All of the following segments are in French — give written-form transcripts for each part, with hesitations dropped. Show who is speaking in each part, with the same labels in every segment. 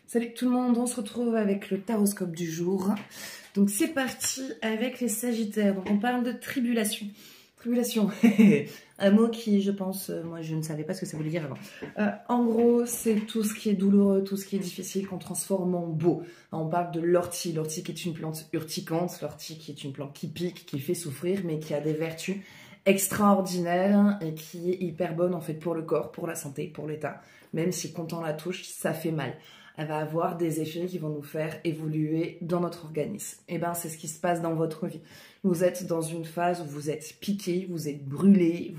Speaker 1: Salut tout le monde, on se retrouve avec le taroscope du jour. Donc c'est parti avec les Sagittaires. Donc on parle de tribulation. Tribulation, un mot qui, je pense, moi je ne savais pas ce que ça voulait dire avant. En gros, c'est tout ce qui est douloureux, tout ce qui est difficile qu'on transforme en beau. On parle de l'ortie, l'ortie qui est une plante urticante, l'ortie qui est une plante qui pique, qui fait souffrir, mais qui a des vertus extraordinaires et qui est hyper bonne en fait pour le corps, pour la santé, pour l'état. Même si quand on la touche, ça fait mal. Elle va avoir des effets qui vont nous faire évoluer dans notre organisme. Et bien, c'est ce qui se passe dans votre vie. Vous êtes dans une phase où vous êtes piqué, vous êtes brûlé,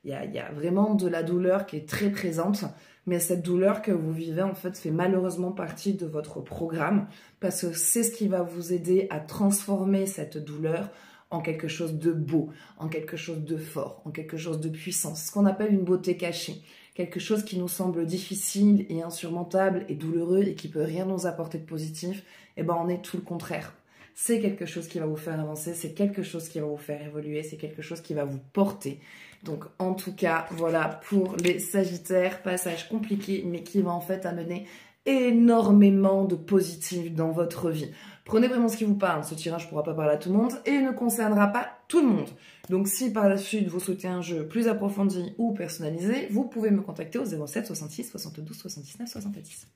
Speaker 1: il y a vraiment de la douleur qui est très présente. Mais cette douleur que vous vivez, en fait, fait malheureusement partie de votre programme parce que c'est ce qui va vous aider à transformer cette douleur en quelque chose de beau, en quelque chose de fort, en quelque chose de puissant. C'est ce qu'on appelle une beauté cachée. Quelque chose qui nous semble difficile et insurmontable et douloureux et qui peut rien nous apporter de positif, eh ben on est tout le contraire. C'est quelque chose qui va vous faire avancer, c'est quelque chose qui va vous faire évoluer, c'est quelque chose qui va vous porter. Donc en tout cas, voilà pour les Sagittaires, passage compliqué mais qui va en fait amener énormément de positif dans votre vie. Prenez vraiment ce qui vous parle, ce tirage ne pourra pas parler à tout le monde et ne concernera pas tout le monde. Donc si par la suite vous souhaitez un jeu plus approfondi ou personnalisé, vous pouvez me contacter au 07 66 72 79 70.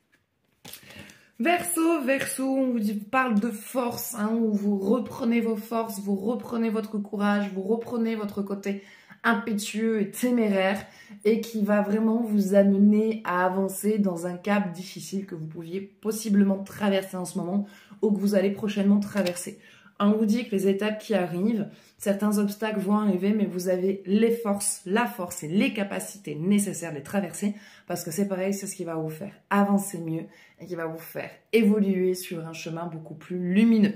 Speaker 1: Verseau, on vous parle de force, où vous reprenez vos forces, vous reprenez votre courage, vous reprenez votre côté impétueux et téméraire et qui va vraiment vous amener à avancer dans un cap difficile que vous pouviez possiblement traverser en ce moment ou que vous allez prochainement traverser. On vous dit que les étapes qui arrivent, certains obstacles vont arriver, mais vous avez les forces, la force et les capacités nécessaires de les traverser parce que c'est pareil, c'est ce qui va vous faire avancer mieux et qui va vous faire évoluer sur un chemin beaucoup plus lumineux.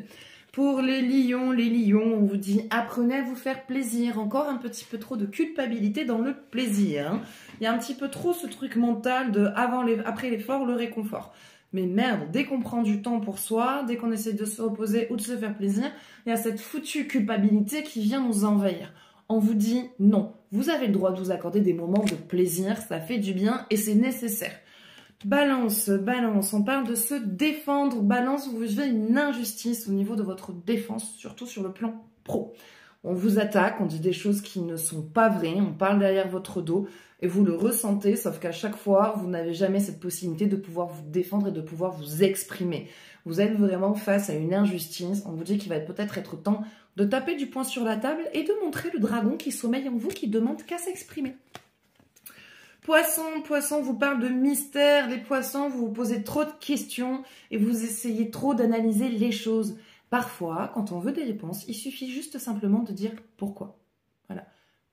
Speaker 1: Pour les lions, on vous dit apprenez à vous faire plaisir. Encore un petit peu trop de culpabilité dans le plaisir. Il y a un petit peu trop ce truc mental de après l'effort, le réconfort. Mais merde, dès qu'on prend du temps pour soi, dès qu'on essaie de se reposer ou de se faire plaisir, il y a cette foutue culpabilité qui vient nous envahir. On vous dit non, vous avez le droit de vous accorder des moments de plaisir, ça fait du bien et c'est nécessaire. Balance, on parle de se défendre. Balance, vous vivez une injustice au niveau de votre défense, surtout sur le plan pro. On vous attaque, on dit des choses qui ne sont pas vraies, on parle derrière votre dos et vous le ressentez, sauf qu'à chaque fois, vous n'avez jamais cette possibilité de pouvoir vous défendre et de pouvoir vous exprimer. Vous êtes vraiment face à une injustice, on vous dit qu'il va peut-être être temps de taper du poing sur la table et de montrer le dragon qui sommeille en vous, qui demande qu'à s'exprimer. Poisson vous parle de mystère. Les poissons, vous vous posez trop de questions et vous essayez trop d'analyser les choses. Parfois, quand on veut des réponses, il suffit juste simplement de dire pourquoi. Voilà.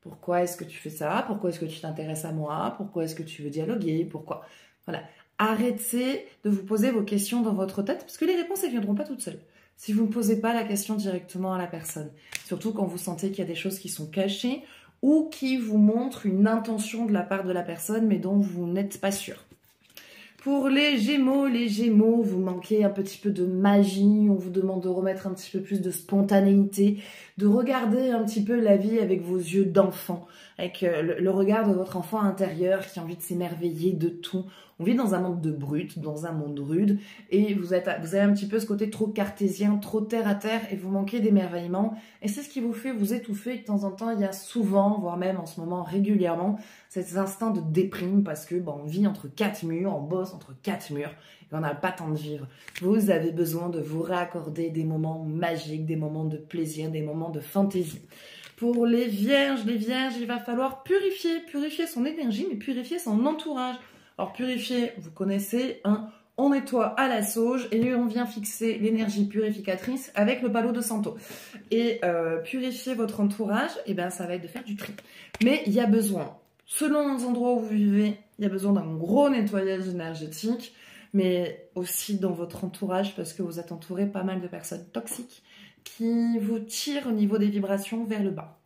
Speaker 1: Pourquoi est-ce que tu fais ça? Pourquoi est-ce que tu t'intéresses à moi? Pourquoi est-ce que tu veux dialoguer? Pourquoi? Voilà. Arrêtez de vous poser vos questions dans votre tête parce que les réponses, elles ne viendront pas toutes seules. Si vous ne posez pas la question directement à la personne. Surtout quand vous sentez qu'il y a des choses qui sont cachées ou qui vous montre une intention de la part de la personne, mais dont vous n'êtes pas sûr. Pour les Gémeaux, vous manquez un petit peu de magie, on vous demande de remettre un petit peu plus de spontanéité, de regarder un petit peu la vie avec vos yeux d'enfant, avec le regard de votre enfant intérieur qui a envie de s'émerveiller de tout. On vit dans un monde de brut, dans un monde rude, et vous avez un petit peu ce côté trop cartésien, trop terre à terre, et vous manquez d'émerveillement. Et c'est ce qui vous fait vous étouffer. De temps en temps, il y a souvent, voire même en ce moment régulièrement, cet instinct de déprime parce que on vit entre quatre murs, on bosse entre quatre murs, et on n'a pas le temps de vivre. Vous avez besoin de vous réaccorder des moments magiques, des moments de plaisir, des moments de fantaisie. Pour les Vierges, il va falloir purifier son énergie, mais purifier son entourage. Alors purifier, vous connaissez, on nettoie à la sauge et on vient fixer l'énergie purificatrice avec le palo de Santo. Et purifier votre entourage, ça va être de faire du tri. Mais il y a besoin, selon les endroits où vous vivez, il y a besoin d'un gros nettoyage énergétique, mais aussi dans votre entourage parce que vous êtes entouré pas mal de personnes toxiques qui vous tirent au niveau des vibrations vers le bas.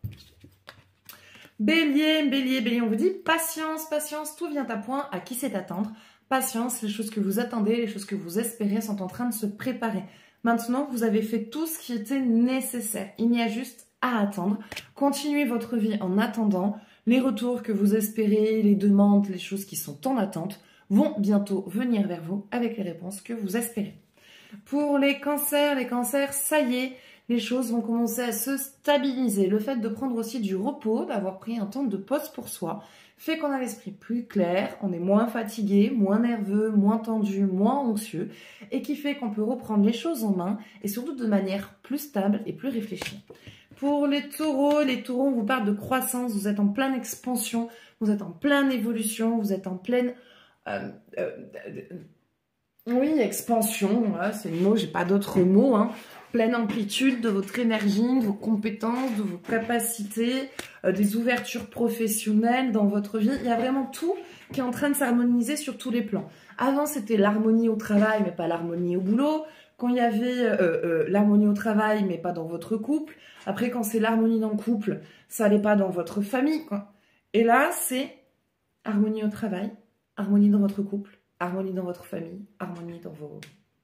Speaker 1: Bélier, on vous dit patience, tout vient à point, à qui c'est attendre. Patience, les choses que vous attendez, les choses que vous espérez sont en train de se préparer. Maintenant, vous avez fait tout ce qui était nécessaire. Il y a juste à attendre. Continuez votre vie en attendant les retours que vous espérez, les demandes, les choses qui sont en attente. vont bientôt venir vers vous avec les réponses que vous espérez. Pour les cancers, ça y est, les choses vont commencer à se stabiliser. Le fait de prendre aussi du repos, d'avoir pris un temps de pause pour soi, fait qu'on a l'esprit plus clair, on est moins fatigué, moins nerveux, moins tendu, moins anxieux, et qui fait qu'on peut reprendre les choses en main, et surtout de manière plus stable et plus réfléchie. Pour les taureaux, on vous parle de croissance, vous êtes en pleine expansion, vous êtes en pleine évolution, vous êtes en pleine... oui, expansion, voilà, c'est le mot, j'ai pas d'autres mots, hein. Pleine amplitude de votre énergie, de vos compétences, de vos capacités, des ouvertures professionnelles dans votre vie. Il y a vraiment tout qui est en train de s'harmoniser sur tous les plans. Avant, c'était l'harmonie au travail, mais pas l'harmonie au boulot. Quand il y avait l'harmonie au travail, mais pas dans votre couple. Après, quand c'est l'harmonie dans le couple, ça n'est pas dans votre famille, quoi. Et là, c'est harmonie au travail, harmonie dans votre couple, harmonie dans votre famille, harmonie dans vos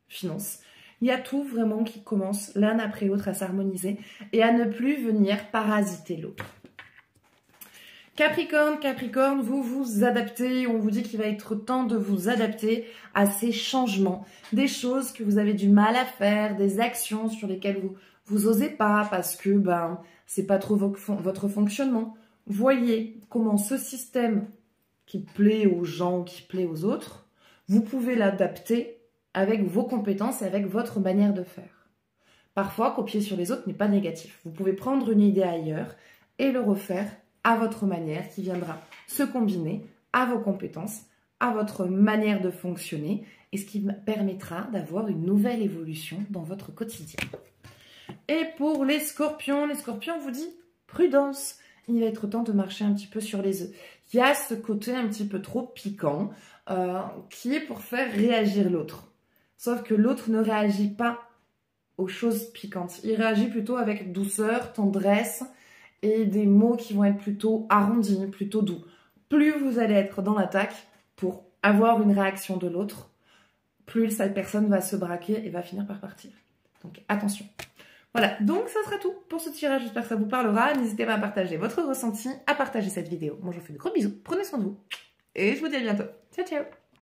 Speaker 1: finances. Il y a tout vraiment qui commence l'un après l'autre à s'harmoniser et à ne plus venir parasiter l'autre. Capricorne, vous vous adaptez. On vous dit qu'il va être temps de vous adapter à ces changements. Des choses que vous avez du mal à faire, des actions sur lesquelles vous osez pas parce que c'est pas trop votre fonctionnement. Voyez comment ce système qui plaît aux gens, qui plaît aux autres, vous pouvez l'adapter avec vos compétences et avec votre manière de faire. Parfois, copier sur les autres n'est pas négatif. Vous pouvez prendre une idée ailleurs et le refaire à votre manière qui viendra se combiner à vos compétences, à votre manière de fonctionner et ce qui permettra d'avoir une nouvelle évolution dans votre quotidien. Et pour les scorpions, vous dit prudence. Il va être temps de marcher un petit peu sur les œufs. Il y a ce côté un petit peu trop piquant qui est pour faire réagir l'autre. Sauf que l'autre ne réagit pas aux choses piquantes. Il réagit plutôt avec douceur, tendresse et des mots qui vont être plutôt arrondis, plutôt doux. Plus vous allez être dans l'attaque pour avoir une réaction de l'autre, plus cette personne va se braquer et va finir par partir. Donc attention. Voilà, donc ça sera tout pour ce tirage. J'espère que ça vous parlera. N'hésitez pas à partager votre ressenti, à partager cette vidéo. Moi, je vous fais de gros bisous. Prenez soin de vous. Et je vous dis à bientôt. Ciao, ciao.